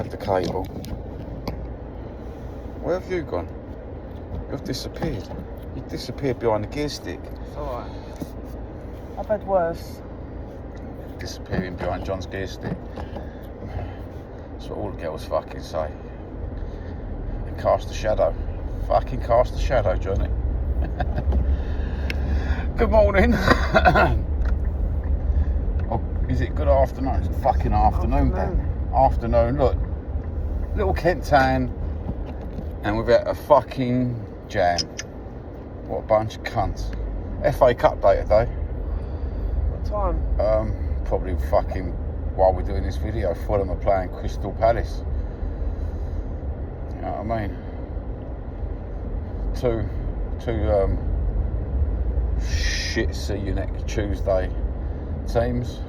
had the cable. Where have you gone? You've disappeared. You disappeared behind the gear stick. It's alright. I've had worse. Disappearing behind John's gear stick. That's what all the girls fucking say. They cast a shadow. Fucking cast a shadow, Johnny. Good morning. Oh, is it good afternoon? It's fucking afternoon, Dan. Afternoon, look. Little Kent Town, and we've had a fucking jam. What a bunch of cunts. FA Cup day today. What time? Probably fucking while we're doing this video, Fulham are playing Crystal Palace. You know what I mean? Two shit see you next Tuesday teams.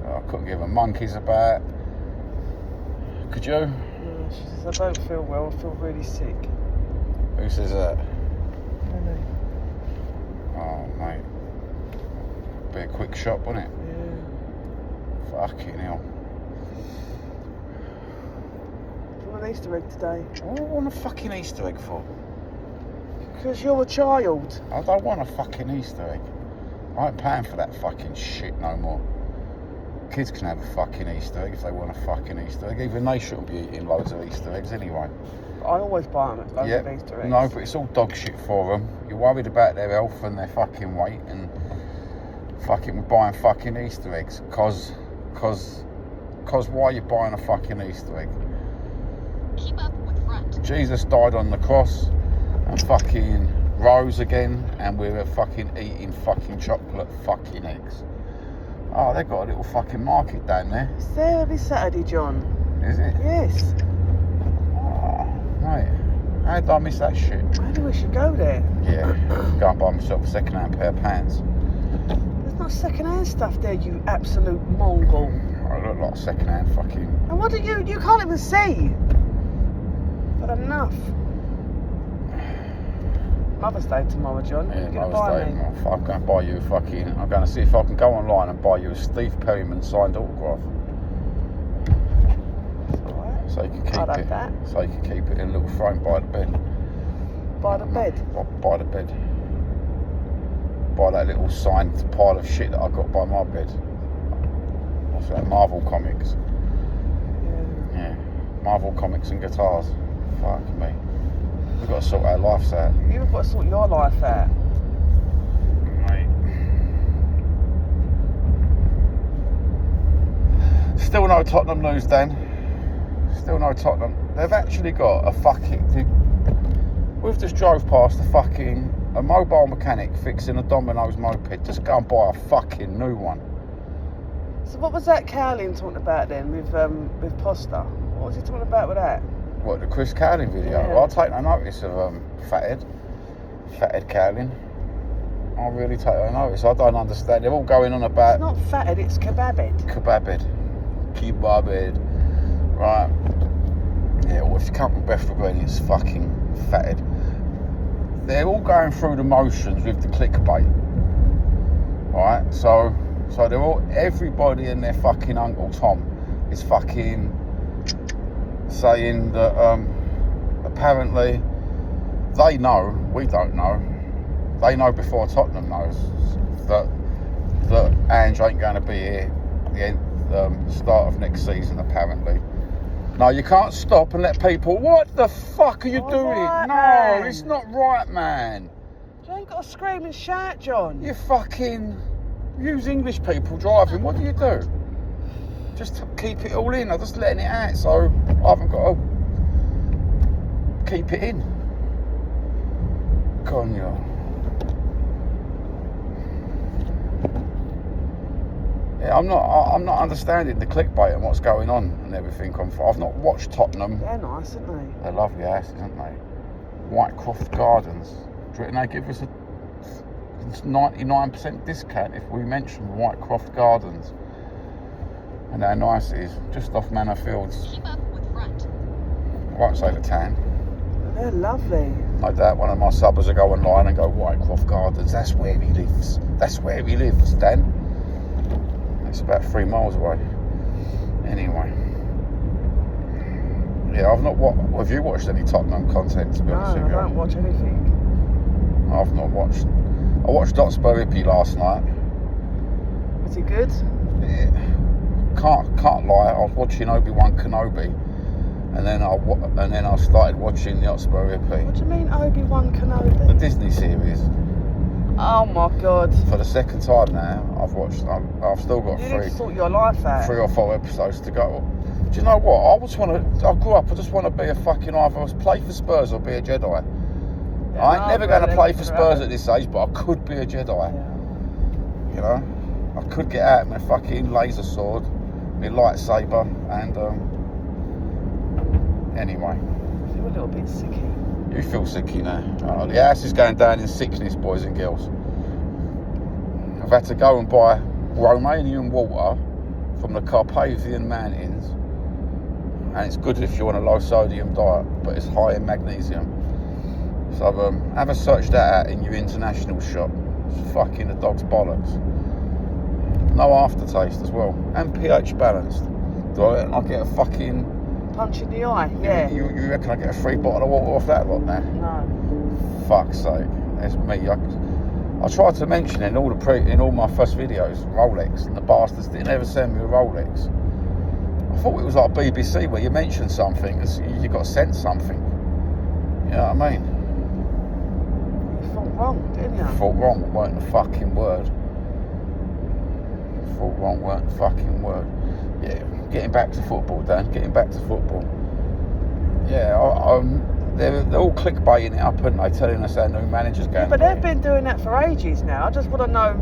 I couldn't give a monkey's about. Could you? Yeah, she says, I don't feel well, I feel really sick. Who says that? Really? Oh, mate. Be a quick shot, wouldn't it? Yeah. Fucking hell. Do you want an Easter egg today? What do I want a fucking Easter egg for? Because you're a child. I don't want a fucking Easter egg. I ain't paying for that fucking shit no more. Kids can have a fucking Easter egg if they want a fucking Easter egg. Even they shouldn't be eating loads of Easter eggs anyway. I always buy them at loads of Easter eggs. No, but it's all dog shit for them. You're worried about their health and their fucking weight and fucking buying fucking Easter eggs. Cause why are you buying a fucking Easter egg? Keep up with front. Jesus died on the cross and fucking rose again, and we were fucking eating fucking chocolate fucking eggs. Oh, they've got a little fucking market down there. It's there every Saturday, John. Is it? Yes. Oh, mate. How did I miss that shit? Maybe we should go there. Yeah, go and buy myself a second-hand pair of pants. There's not second-hand stuff there, you absolute Mongol. I look like second-hand fucking... And what do you can't even see. But enough. Mother's Day tomorrow, John. Yeah, You're going to Mother's buy Day. me. I'm going to buy you a fucking... I'm going to see if I can go online and buy you a Steve Perryman signed autograph. Alright. So you can keep I'd have it. that. So you can keep it in a little frame by the bed. By the bed? By the bed. By that little signed pile of shit that I got by my bed. What's that? Marvel comics. Yeah. Marvel comics and guitars. Fuck me. We've got to sort our lives out. You've got to sort your life out. Mate. Still no Tottenham news, Dan. Still no Tottenham. They've actually got a fucking... We've just drove past a mobile mechanic fixing a Domino's moped. Just go and buy a fucking new one. So what was that Cowling talking about then with Poster? What was he talking about with that? What, the Chris Cowling video? Yeah. Well, I'll take no notice of Fathead Cowling. I'll really take no notice. I don't understand. They're all going on about... It's not Fathead, it's Kebabhead. Kebabhead. Right. Yeah, well, if you come from Bethnal Green, it's fucking Fathead. They're all going through the motions with the clickbait. Right? So they're all... Everybody and their fucking Uncle Tom is fucking... saying that apparently they know, we don't know, they know before Tottenham knows that Ange ain't going to be here at the start of next season apparently. No, you can't stop and let people, what the fuck are you doing? Right, No, man. It's not right, man. You ain't got to scream and shout, John. You fucking use English people driving, what do you do? Just keep it all in. I'm just letting it out, so I haven't got to keep it in. Coño. Yeah, I'm not understanding the clickbait and what's going on and everything. I've not watched Tottenham. They're nice, aren't they? They're lovely houses, aren't they? Whitecroft Gardens. Do you reckon they give us a 99% discount if we mention Whitecroft Gardens? And how nice it is, just off Manor Fields. Keep up with front. I won't say the town. They're lovely. No doubt one of my subbers will go online and go, Whitecroft Gardens, that's where he lives. That's where he lives, Dan. It's about 3 miles away. Anyway. Yeah, I've not watched. Have you watched any Tottenham content? To be No, honest with I you, don't watch anything. I've not watched. I watched Hotspur Hippie last night. Was it good? Yeah. Can't lie. I was watching Obi-Wan Kenobi, and then I started watching the Hotspur Hippie, What do you mean Obi-Wan the Kenobi? Disney series. Oh my God. For the second time now, I've watched. I've still got You need to sort your life out. 3 or 4 episodes to go. Do you know what? I grew up. I just want to be a fucking either play for Spurs or be a Jedi. Yeah, I ain't never going to play for Spurs forever. at this age, but I could be a Jedi. Yeah. You know, I could get out my fucking laser sword, my lightsaber, and anyway. I feel a little bit sicky. You feel sicky now. Oh, the house is going down in sickness, boys and girls. I've had to go and buy Romanian water from the Carpathian Mountains, and it's good if you're on a low sodium diet, but it's high in magnesium. So have a search that out in your international shop. It's fucking the dog's bollocks. No aftertaste as well, and pH balanced. Do I get a fucking Punch in the eye, yeah. You reckon I get a free bottle of water off that lot now? No. Fuck's sake, it's me. I tried to mention in all my first videos Rolex, and the bastards didn't ever send me a Rolex. I thought it was like BBC where you mentioned something, you got sent something. You know what I mean? You thought wrong, didn't you? Thought wrong weren't the fucking word. Thought wrong weren't the fucking word. Yeah, getting back to football, Dan. Getting back to football. Yeah, they're all clickbaiting it up, aren't they? Telling us our new manager's going. But they've been doing that for ages now. I just want to know.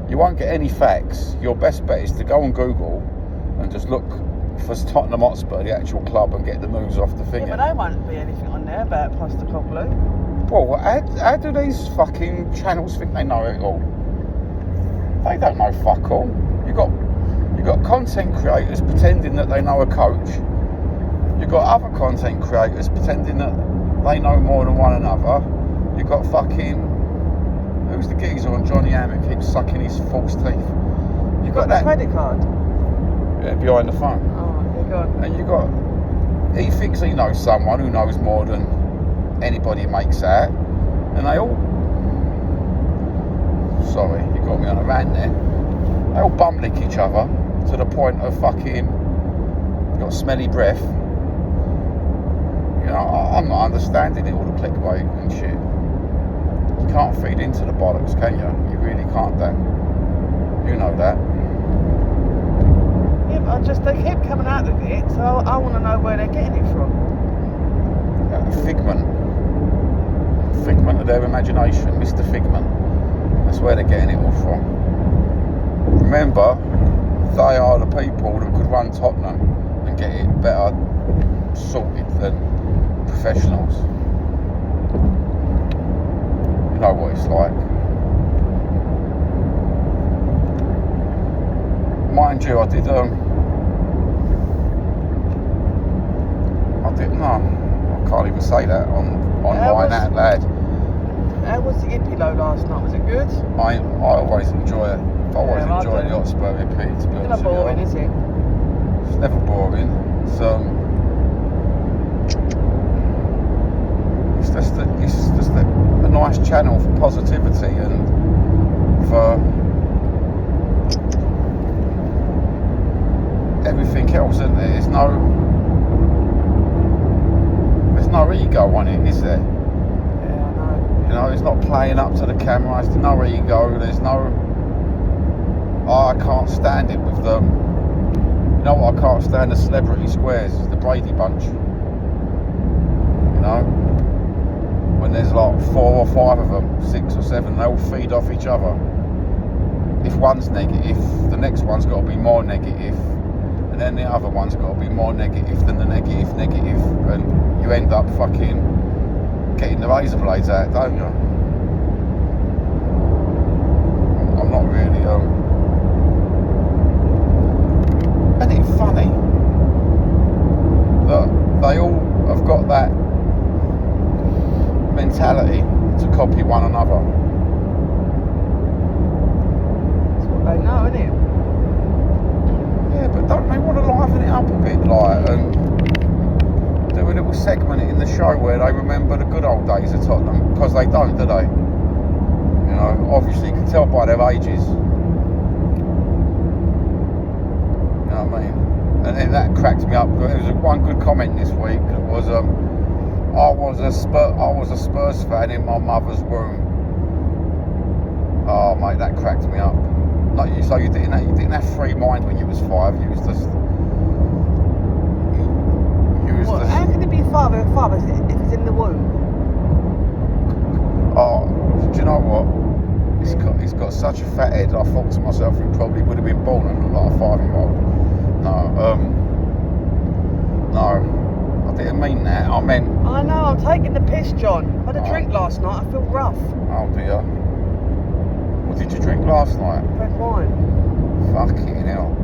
You won't get any facts. Your best bet is to go on Google and just look for Tottenham Hotspur, the actual club, and get the news off the thing. Yeah, but there won't be anything on there about Postecoglou. Well, how do these fucking channels think they know it all? They don't know fuck all. You got content creators pretending that they know a coach. You've got other content creators pretending that they know more than one another. You've got fucking... Who's the geezer on Johnny Ham who keeps sucking his false teeth? You've got The that... credit card. Yeah, behind the phone. Oh, yeah, go on. And you got... He thinks he knows someone who knows more than anybody makes out. And they all... Sorry, you got me on a rant there. They all bum lick each other to the point of fucking... got smelly breath. You know, I'm not understanding it, all the clickbait and shit. You can't feed into the bollocks, can you? You really can't, Dan. You know that. Yeah, but they keep coming out with it, so I want to know where they're getting it from. Figment of their imagination, Mr. Figment. That's where they're getting it all from. Remember, they are the people that could run Tottenham and get it better sorted than professionals. You know what it's like. Mind you, I can't even say that online out loud. How was the Hippie-Low last night? Was it good? I always enjoy it. I always Yeah, I enjoy do. the Hotspur Hippie, to be It's honest not with boring, you. is it? It's never boring. It's just a nice channel for positivity and for everything else, isn't there? There's no ego on it, is there? Yeah, I know. You know, it's not playing up to the camera. There's no ego. There's no... Oh, I can't stand it with them. You know what? I can't stand the celebrity squares. The Brady Bunch. You know? When there's like 4 or 5 of them, 6 or 7, they all feed off each other. If one's negative, the next one's got to be more negative. And then the other one's got to be more negative than the negative. And you end up fucking getting the razor blades out, don't you? I'm not really, Isn't it funny that they all have got that mentality to copy one another? That's what they know, isn't it? Yeah, but don't they want to liven it up a bit, like, and little segment in the show where they remember the good old days of Tottenham, because they don't, do they? You know, obviously you can tell by their ages. You know what I mean? And then that cracked me up. There was one good comment this week. It was, I was a Spurs fan in my mother's womb. Oh mate, that cracked me up. Like you, so you didn't have free mind when you was 5. You was just. What? How can it be father if it's in the womb? Oh, do you know what? He's got such a fat head. I thought to myself, he probably would have been born and looked like a 5-year-old. No, I didn't mean that. I meant. I know. I'm taking the piss, John. I had a drink last night. I feel rough. Oh dear. What did you drink last night? Red wine. Fucking hell.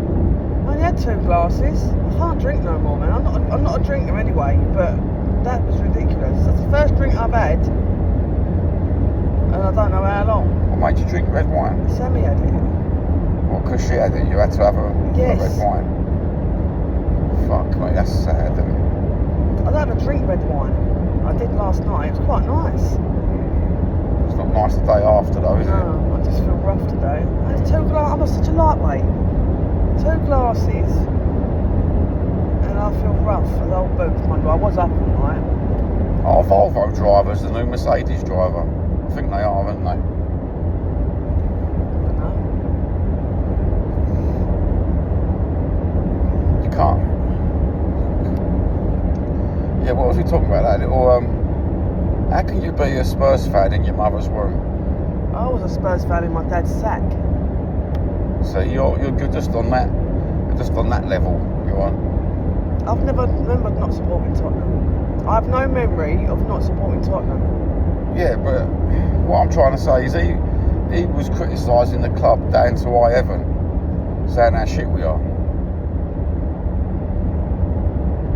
I only had 2 glasses. I can't drink no more, man. I'm not a drinker anyway, but that was ridiculous. That's the first drink I've had, and I don't know how long. What made you drink red wine? Sammy had it. Well, because she had it, you had to have a red wine. Fuck, mate, that's sad, isn't it? I don't ever drink red wine. I did last night. It was quite nice. It's not nice the day after, though, is it? No, I just feel rough today. I had 2 glasses. I'm such a lightweight. 2 glasses, and I feel rough as old boots. Mind you, I was up all night. Our Volvo driver's the new Mercedes driver. I think they are, aren't they? I don't know. You can't. Yeah, what was we talking about? That little. How can you be a Spurs fan in your mother's womb? I was a Spurs fan in my dad's sack. So you're just on that. You're just on that level. You're on. I've never remembered not supporting Tottenham. I have no memory of not supporting Tottenham. Yeah, but what I'm trying to say is he was criticising the club down to high heaven, saying how shit we are.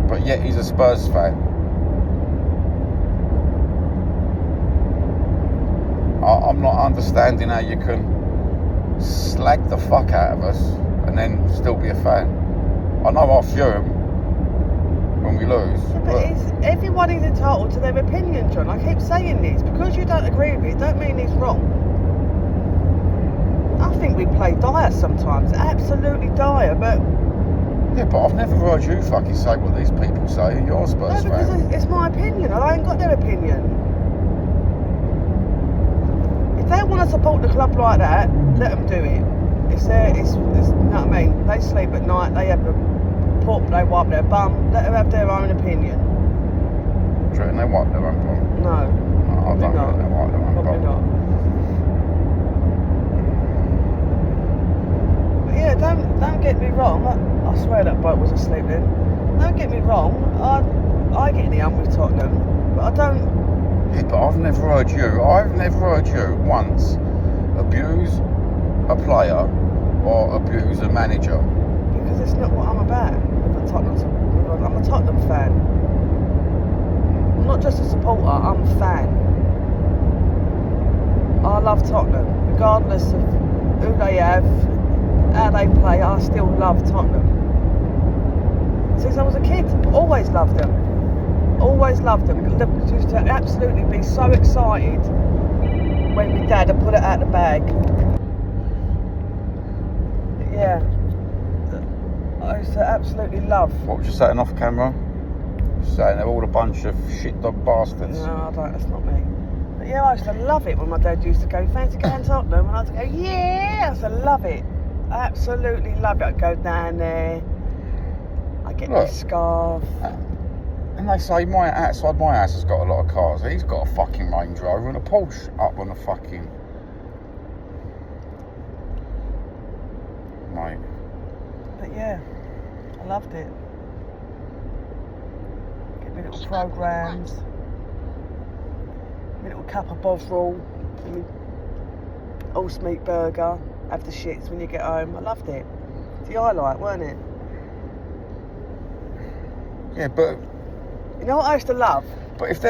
But yet he's a Spurs fan. I'm not understanding how you can slag the fuck out of us and then still be a fan. I know I fume when we lose. Yeah, but everyone is entitled to their opinion, John. I keep saying this. Because you don't agree with it, don't mean he's wrong. I think we play dire sometimes. Absolutely dire, but... Yeah, but I've never heard you fucking say what these people say. You're a Spurs no, because fan. it's my opinion. I ain't got their opinion. If they want to support the club like that, let them do it. It's you know what I mean? They sleep at night, they have a pop, they wipe their bum, let them have their own opinion. True, and they wipe their own bum. No, I don't not. think they wipe their own Probably bum. not. But yeah, don't get me wrong. I swear that bloke was asleep then. Don't get me wrong. I get in the hump with Tottenham, but I don't. Yeah, but I've never heard you once abuse a player or abuse a manager. Because it's not what I'm about. I'm a Tottenham fan. I'm not just a supporter, I'm a fan. I love Tottenham. Regardless of who they have, how they play, I still love Tottenham. Since I was a kid, always loved them. Always loved them. Used to absolutely be so excited when my dad had put it out the bag. Yeah. I used to absolutely love. What was you saying off camera? Saying they're all a bunch of shit dog bastards. No, I don't, that's not me. But yeah, I used to love it when my dad used to go, fancy going to Tottenham? And I used to go, yeah! I used to love it. Absolutely love it. I'd go down there. I'd get my scarf. And they say outside my house has got a lot of cars. He's got a fucking Range Rover and a Porsche up on the fucking... Mate. But yeah, I loved it. Get me little programmes. My little cup of Bovril. My all meat burger. Have the shits when you get home. I loved it. It's the highlight, weren't it? Yeah, but... You know what I used to love? But if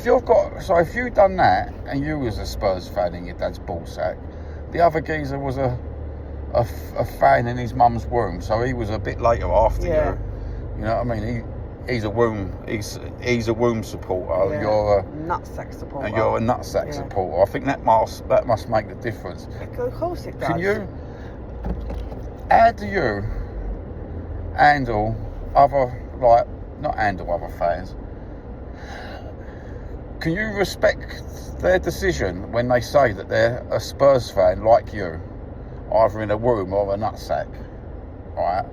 you've done that and you was a Spurs fan in your dad's ballsack, the other geezer was a fan in his mum's womb, so he was a bit later after you. You know what I mean? he's a womb supporter. Yeah. You're a nutsack supporter. and you're a nutsack supporter. I think that must make the difference. Of course it does. How do you handle not handle other fans? Can you respect their decision when they say that they're a Spurs fan like you, either in a room or a nutsack, right?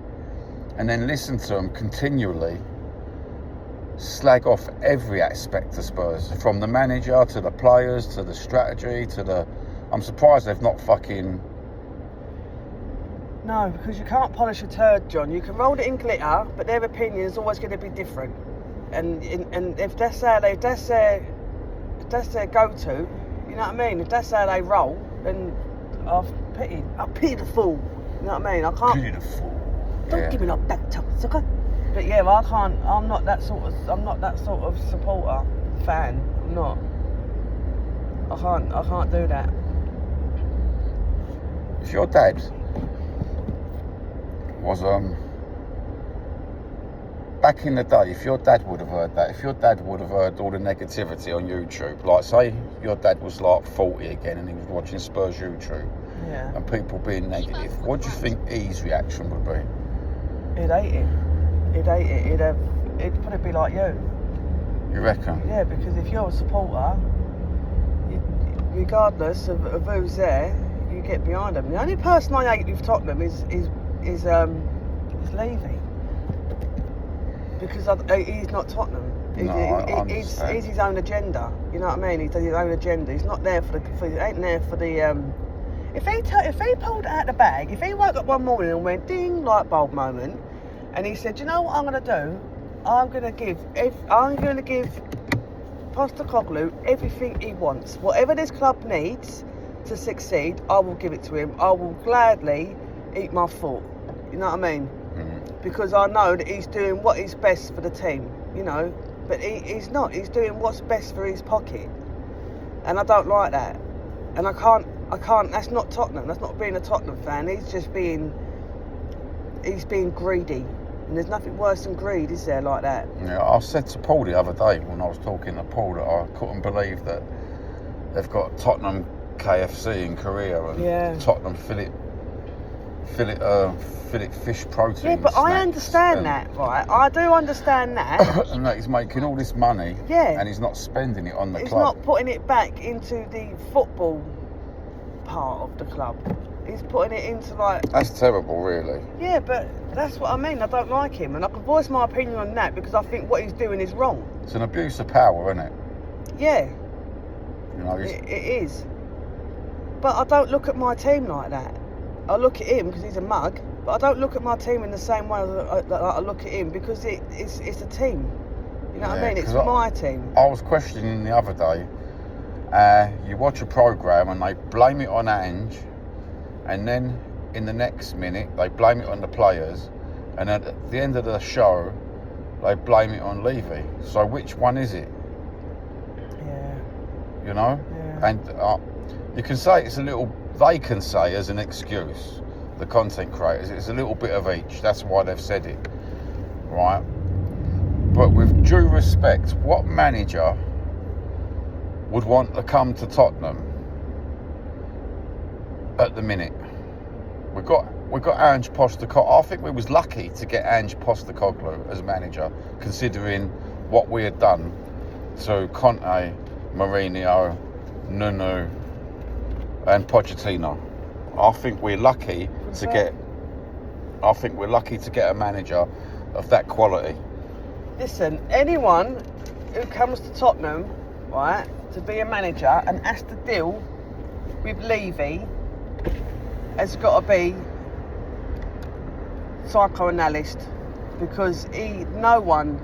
And then listen to them continually slag off every aspect of Spurs, from the manager to the players to the strategy to the... I'm surprised they've not fucking... No, because you can't polish a turd, John. You can roll it in glitter, but their opinion is always going to be different. And if that's their go-to, you know what I mean? If that's how they roll, then I pity the fool. You know what I mean? I can't. Beautiful. Don't give me no back talk, sucker. But yeah, I can't. I'm not that sort of supporter, fan. I'm not. I can't do that. If your dad was back in the day, if your dad would have heard that, if your dad would have heard all the negativity on YouTube, like say your dad was like 40 again and he was watching Spurs YouTube, Yeah. and people being negative, what do you think his reaction would be? He'd hate it. He'd hate it. It'd probably be like you. You reckon? Yeah, because if you're a supporter, regardless of who's there, you get behind them. The only person I hate with Tottenham is Levy, because he's not Tottenham. He's his own agenda. You know what I mean? He does his own agenda. He's not there he ain't there for the. If he pulled it out the bag, if he woke up one morning and went ding, light bulb moment, and he said, you know what I'm going to do? I'm going to give Postecoglou everything he wants. Whatever this club needs to succeed, I will give it to him. I will gladly eat my foot. You know what I mean? Mm. Because I know that he's doing what is best for the team, you know. But he's not. He's doing what's best for his pocket. And I don't like that. And I can't, that's not Tottenham. That's not being a Tottenham fan. He's being greedy. And there's nothing worse than greed, is there, like that? Yeah, I said to Paul the other day when I was talking to Paul that I couldn't believe that they've got Tottenham KFC in Korea and Tottenham fillet fish protein. Yeah, but I snacks understand that, right? I do understand that. And that he's making all this money, and he's not spending it on the club. He's not putting it back into the football part of the club. He's putting it into like... That's terrible, really. Yeah, but that's what I mean. I don't like him, and I can voice my opinion on that because I think what he's doing is wrong. It's an abuse of power, isn't it? Yeah. You know, it is. But I don't look at my team like that. I look at him because he's a mug, but I don't look at my team in the same way that I look at him because it's a team. You know what I mean? It's my team. I was questioning the other day. You watch a programme and they blame it on Ange, and then in the next minute they blame it on the players, and at the end of the show they blame it on Levy. So which one is it? Yeah. You know? Yeah. And you can say it's a little... They can say as an excuse, the content creators, it's a little bit of each. That's why they've said it, right? But with due respect, what manager would want to come to Tottenham at the minute? We've got Ange Postecoglou. I think we was lucky to get Ange Postecoglou as manager, considering what we had done to Conte, Mourinho, Nuno, and Pochettino. I think we're lucky to get a manager of that quality. Listen, anyone who comes to Tottenham, right, to be a manager and has to deal with Levy has got to be psychoanalyst, because no one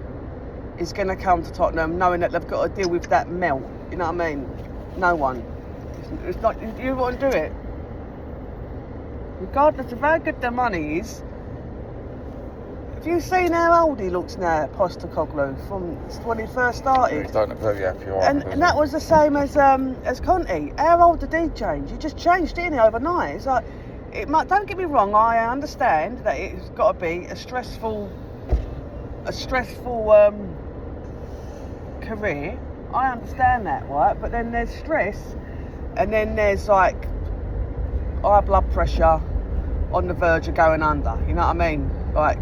is going to come to Tottenham knowing that they've got to deal with that melt. You know what I mean? No one. It's not, you want to do it. Regardless of how good their money is. Have you seen how old he looks now, Postecoglou, from when he first started? He's done it very happy. And that was the same as Conte. How old did he change? He just changed, didn't he, overnight? It's like, don't get me wrong, I understand that it's got to be a stressful a stressful career. I understand that, right? But then there's stress, and then there's like high blood pressure on the verge of going under. You know what I mean? Like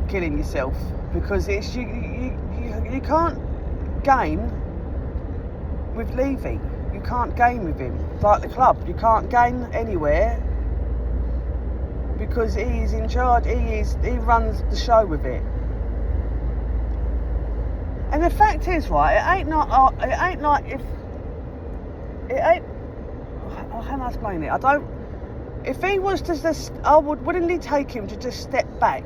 killing yourself because it's you can't gain with Levy. You can't gain with him. Like the club, you can't gain anywhere because he's in charge. He runs the show with it. And the fact is, right, it ain't like if it ain't. How can I explain it? I don't. If he was to just, I would willingly take him to just step back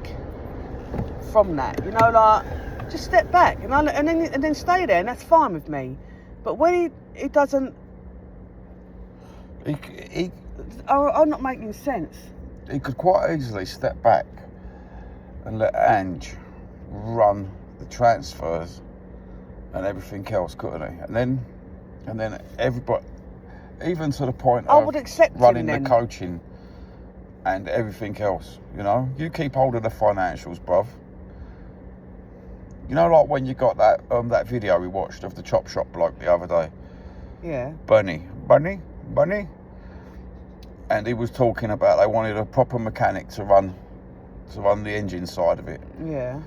from that. You know, like just step back and then stay there, and that's fine with me. But when he doesn't, I'm not making sense. He could quite easily step back and let Ange run the transfers and everything else, couldn't he? And then everybody, even to the point I of would accept running him the then. coaching and everything else, you know? You keep hold of the financials, bruv. You know, like when you got that video we watched of the chop shop bloke the other day? Yeah. Bunny. And he was talking about they wanted a proper mechanic to run the engine side of it. Yeah.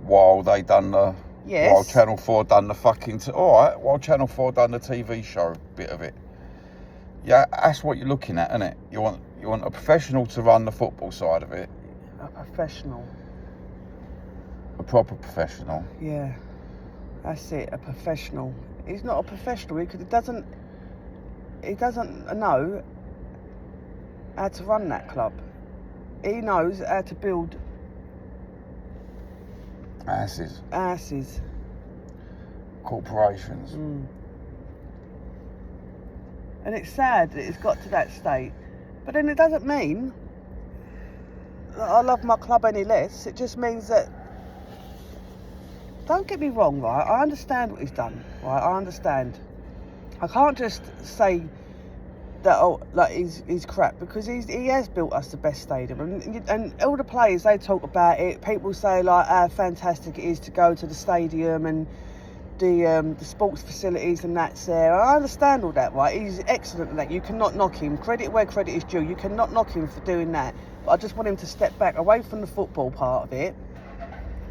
While they done the... Yes. While Channel 4 done the fucking... Alright, while Channel 4 done the TV show bit of it. Yeah, that's what you're looking at, isn't it? You want a professional to run the football side of it. A professional. A proper professional. Yeah. That's it, a professional. He's not a professional because he doesn't know how to run that club. He knows how to build asses. Corporations. And it's sad that it's got to that state. But then it doesn't mean that I love my club any less. It just means that, don't get me wrong, right? I understand what he's done, right? I understand. I can't just say that he's crap because he has built us the best stadium, and all the players, they talk about it. People say like how fantastic it is to go to the stadium and the sports facilities and that's there. I understand all that, right? He's excellent at that. You cannot knock him. Credit where credit is due. You cannot knock him for doing that. But I just want him to step back away from the football part of it.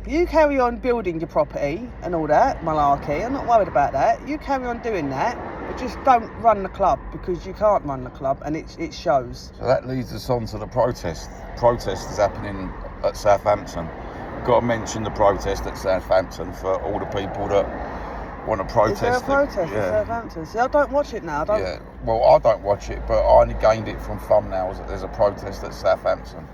You carry on building your property and all that malarkey. I'm not worried about that. You carry on doing that, but just don't run the club because you can't run the club, and it shows. So that leads us on to the protest. Protest is happening at Southampton. Got to mention the protest at Southampton for all the people that want to protest. Is there a protest at Southampton? See, I don't watch it now. Yeah, well, I don't watch it, but I only gained it from thumbnails that there's a protest at Southampton.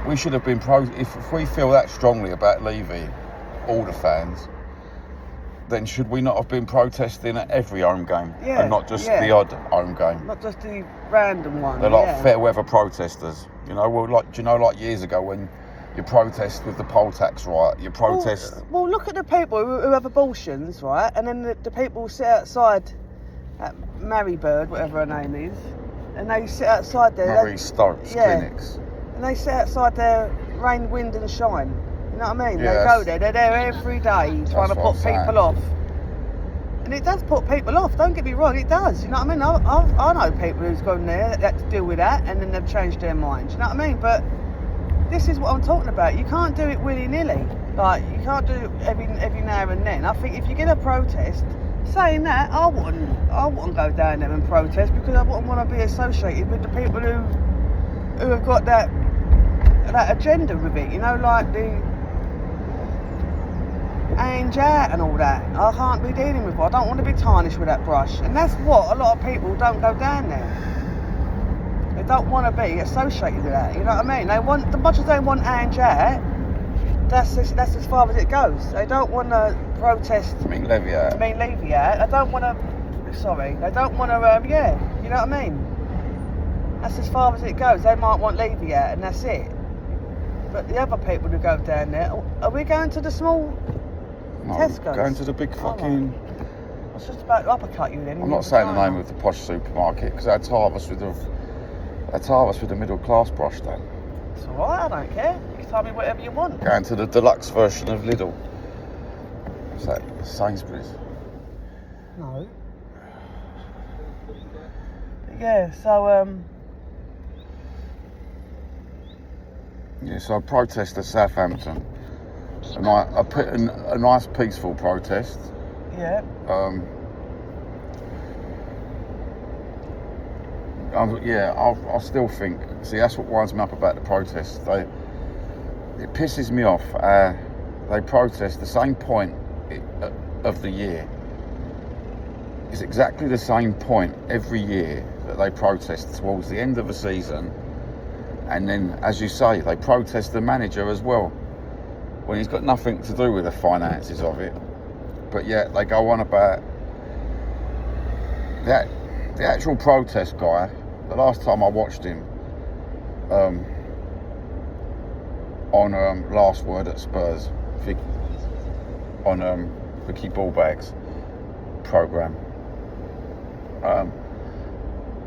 We should have been if we feel that strongly about Levy, all the fans, then should we not have been protesting at every home game and not just the odd home game? Not just the random one. They're like fair weather protesters, you know. Well, like, do you know, like years ago when you protest with the poll tax riot, you protest. Well, look at the people who have abortions, right? And then the people sit outside at Marybird, whatever her name is, and they sit outside there. Marie Stokes clinics. And they sit outside there, rain, wind and shine. You know what I mean? Yeah, they go there, they're there every day trying to put people off. And it does put people off, don't get me wrong, it does. You know what I mean? I know people who's gone there that had to deal with that and then they've changed their minds. You know what I mean? But this is what I'm talking about. You can't do it willy-nilly. Like, you can't do it every now and then. I think if you get a protest, saying that, I wouldn't go down there and protest because I wouldn't want to be associated with the people who have got that agenda with it, you know, like the ange and all that. I can't be dealing with it. I don't want to be tarnished with that brush. And that's what a lot of people don't go down there. They don't want to be associated with that, you know what I mean? They want, as much as they want ange out, that's as far as it goes. They don't want to protest. Levy out. They don't want to, they don't want to, you know what I mean? That's as far as it goes. They might want Levy out and that's it. But the other people who go down there, are we going to the small Tesco's? Going to the big fucking... I was just about to uppercut you then. I'm not saying the name of the posh supermarket because our Tarvis would have They tar us with a middle class brush, Dan. It's alright, I don't care. You can tell me whatever you want. Going to the deluxe version of Lidl. What's that? Sainsbury's. No. Yeah, so Yeah, so I protest at Southampton. And I put in a nice peaceful protest. yeah. I still think. See, that's what winds me up about the protests. It pisses me off. They protest the same point of the year. It's exactly the same point every year that they protest towards the end of the season, and then, as you say, they protest the manager as well when he's got nothing to do with the finances of it. But yet they go on about that. The actual protest guy, the last time I watched him on Last Word at Spurs, on Vicky Ballbag's programme,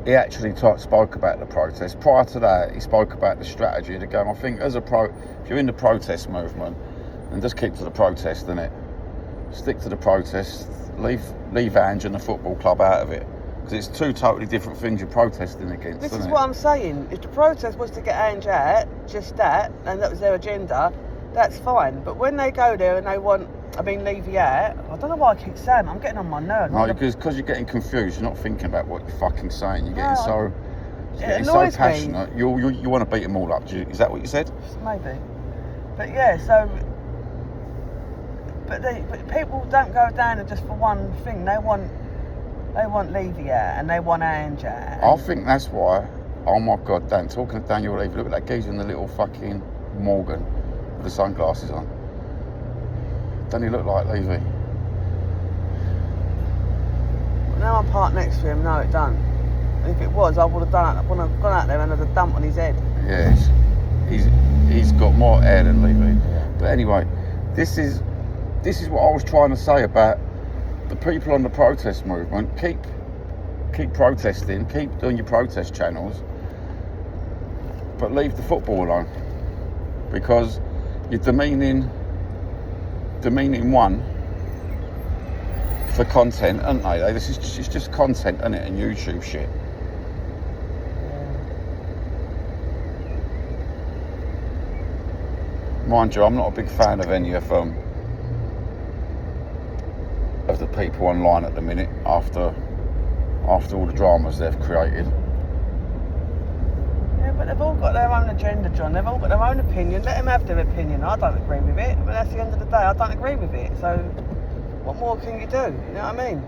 he actually spoke about the protest. Prior to that, he spoke about the strategy of the game. I think if you're in the protest movement, then just keep to the protest, innit? Stick to the protest, leave Ange and the football club out of it. Because it's two totally different things you're protesting against. This isn't is it? what I'm saying. If the protest was to get Ange out, just that, and that was their agenda, that's fine. But when they go there and they want, Levy out, I don't know why I keep saying it, I'm getting on my nerves. No, because you're getting confused. You're not thinking about what you're fucking saying. You're getting No, getting so annoys me. passionate. You want to beat them all up. Is that what you said? Maybe. But yeah, so... But people don't go down there just for one thing. They want Levy out and they want Ange out. I think that's why. Oh my God, Dan! Talking of Daniel Levy, look at that geezer in the little fucking Morgan with the sunglasses on. Doesn't he look like Levy? Now I'm parked next to him. No, it don't. If it was, I would have done it. I would have gone out there and had a dump on his head. Yes, he's got more air than Levy. But anyway, this is what I was trying to say about the people on the protest movement. Keep protesting, keep doing your protest channels, but leave the football alone, because you're demeaning one for content, aren't they? It's just content, isn't it, and YouTube shit. Mind you, I'm not a big fan of any of the people online at the minute after all the dramas they've created. Yeah, but they've all got their own agenda, John. They've all got their own opinion. Let them have their opinion. I don't agree with it, but that's the end of the day. I don't agree with it. So, what more can you do? You know what I mean?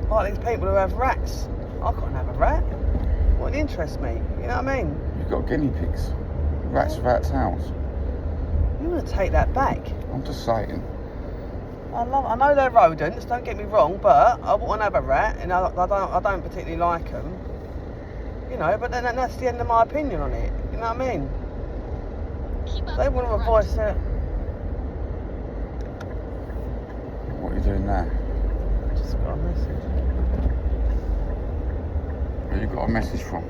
Like these people who have rats. I can't have a rat. Wouldn't interest me. You know what I mean? You've got guinea pigs, rats without tails. You want to take that back? I'm just saying. I know they're rodents. Don't get me wrong, but I wouldn't have a rat, and I don't particularly like them. You know, but then that's the end of my opinion on it. You know what I mean? Keep up They want to front. voice it. What are you doing now? I just got a message. Where you got a message from?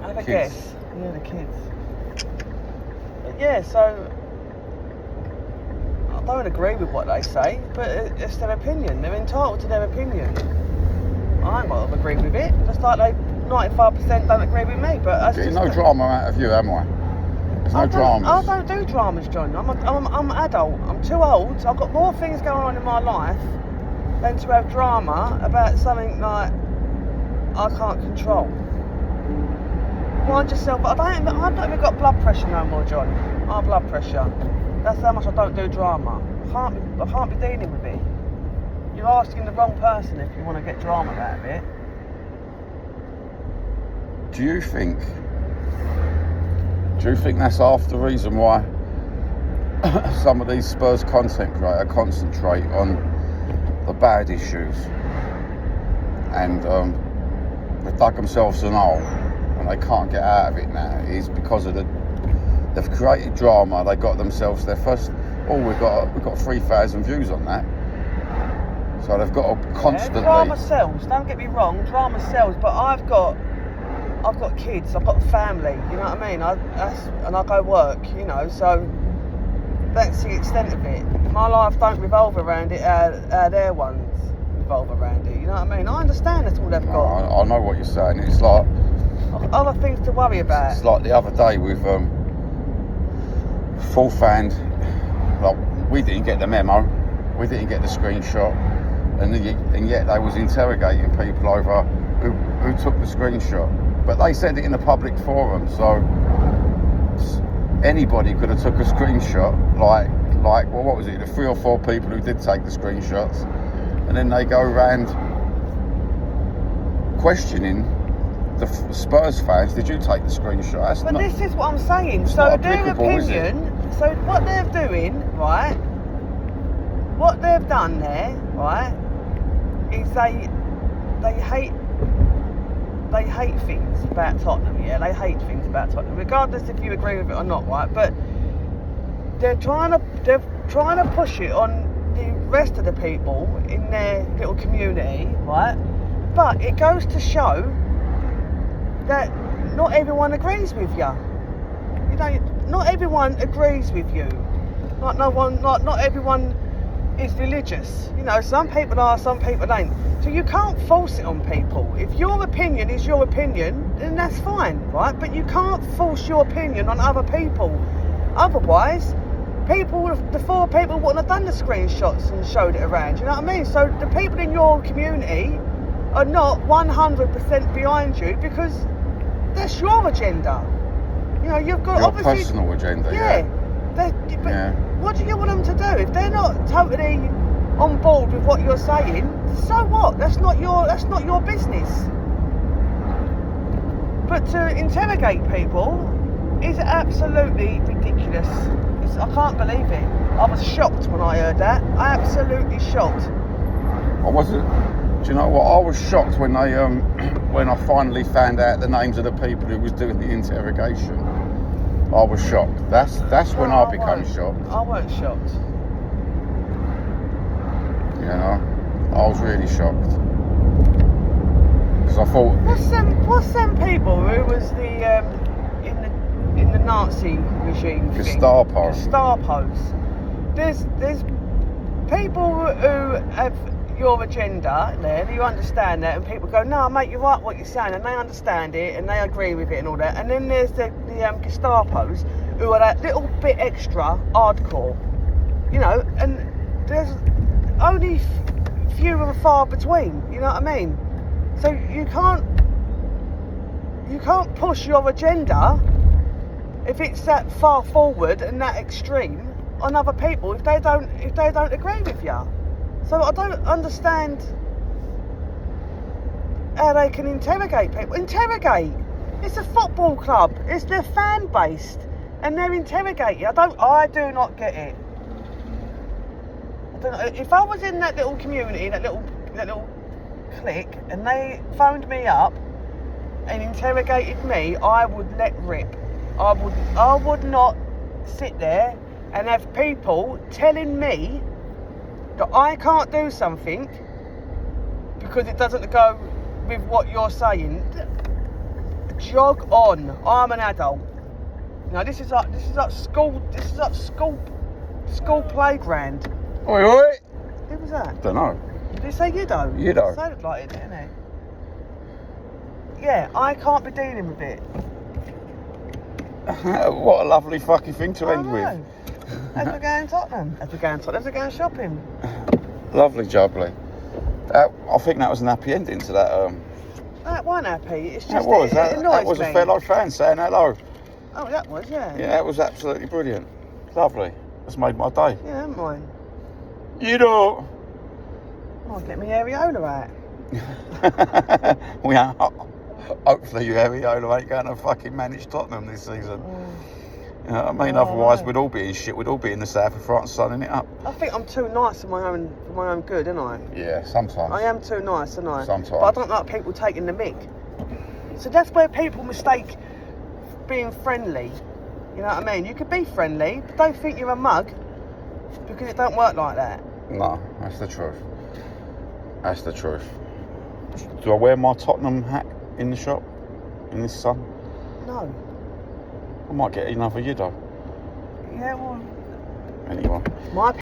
I have a Kids. guess. Yeah, the kids. But yeah, so I don't agree with what they say, but it's their opinion. They're entitled to their opinion. I ain't got to agree with it. Just like they 95% don't agree with me, but that's There's just no drama out of you, am I? There's no dramas. I don't do dramas, John. I'm an adult. I'm too old. I've got more things going on in my life than to have drama about something like I can't control. Mind yourself. I don't even got blood pressure no more, John. I have blood pressure. That's how much I don't do drama. I can't be dealing with it. You're asking the wrong person if you want to get drama out of it. Do you think that's half the reason why some of these Spurs content creators concentrate on the bad issues and they dug themselves an hole and they can't get out of it now? Is because of they've created drama. They got themselves their first. Oh, we've got 3,000 views on that. So they've got to constantly. Drama sells. Don't get me wrong, drama sells. But I've got kids. I've got a family. You know what I mean? And I go work. You know, so that's the extent of it. My life don't revolve around it. Their ones revolve around it. You know what I mean? I understand that's all they've got. I know what you're saying. It's like other things to worry about. It's like the other day with full fan. Like, we didn't get the memo. We didn't get the screenshot. And yet they was interrogating people over who took the screenshot. But they said it in a public forum, so anybody could have took a screenshot. Like, well, what was it? The 3 or 4 people who did take the screenshots, and then they go around questioning the Spurs fans. Did you take the screenshot? But this is what I'm saying. So their opinion. So what they're doing, right? What they've done there, right, is they hate things about Tottenham, yeah? They hate things about Tottenham, regardless if you agree with it or not, right? But they're trying to push it on the rest of the people in their little community, right? But it goes to show that not everyone agrees with you. You know, not everyone agrees with you. Not everyone is religious. You know, some people are, some people ain't. So you can't force it on people. If your opinion is your opinion, then that's fine, right? But you can't force your opinion on other people. Otherwise, the 4 people wouldn't have done the screenshots and showed it around. You know what I mean? So the people in your community are not 100% behind you because that's your agenda. You know, you've got your obviously personal agenda. Yeah. What do you want them to do if they're not totally on board with what you're saying? So what? That's not your business. But to interrogate people is absolutely ridiculous. I can't believe it. I was shocked when I heard that. Absolutely shocked. I wasn't. Do you know what? I was shocked when they when I finally found out the names of the people who was doing the interrogation. I was shocked. That's when I became shocked. I weren't shocked. You know, I was really shocked because I thought. What's them people who was the in the Nazi regime? Gestapos. There's people who have your agenda there, you understand that, and people go, no mate, you're right what you're saying, and they understand it and they agree with it and all that. And then there's the Gestapos who are that little bit extra hardcore, you know, and there's only few and far between, you know what I mean? So you can't push your agenda if it's that far forward and that extreme on other people if they don't agree with you. So I don't understand how they can interrogate people. Interrogate. It's a football club. It's their fan based, and they're interrogating. I do not get it. I don't know. If I was in that little community, that little clique, and they phoned me up and interrogated me, I would let rip. I would not sit there and have people telling me that I can't do something because it doesn't go with what you're saying. Jog on. I'm an adult. Now this is like school. This is like school playground. Oi, oi. Who was that? Don't know. Did he say Yudo? Yudo. It sounded like it, didn't it? Yeah, I can't be dealing with it. What a lovely fucking thing to end with. As we're going to Tottenham. As we're going shopping. Lovely jubbly. I think that was an happy ending to that. That wasn't happy. It's just it was. It That was me. a fellow fan saying hello. Oh, that was, yeah. Yeah, it was absolutely brilliant. Lovely. That's made my day. Yeah, haven't mine. You know. I'll get my areola out. We are. Hopefully your areola ain't going to fucking manage Tottenham this season. You know what I mean? Otherwise we'd all be in shit. We'd all be in the south of France sunning it up. I think I'm too nice for my own good, aren't I? Yeah, sometimes. I am too nice, aren't I? Sometimes. But I don't like people taking the mick. So that's where people mistake being friendly. You know what I mean? You could be friendly, but don't think you're a mug because it don't work like that. No, that's the truth. That's the truth. Do I wear my Tottenham hat in the shop in this sun? No. I might get another Yiddo. Yeah, well, Anyway. my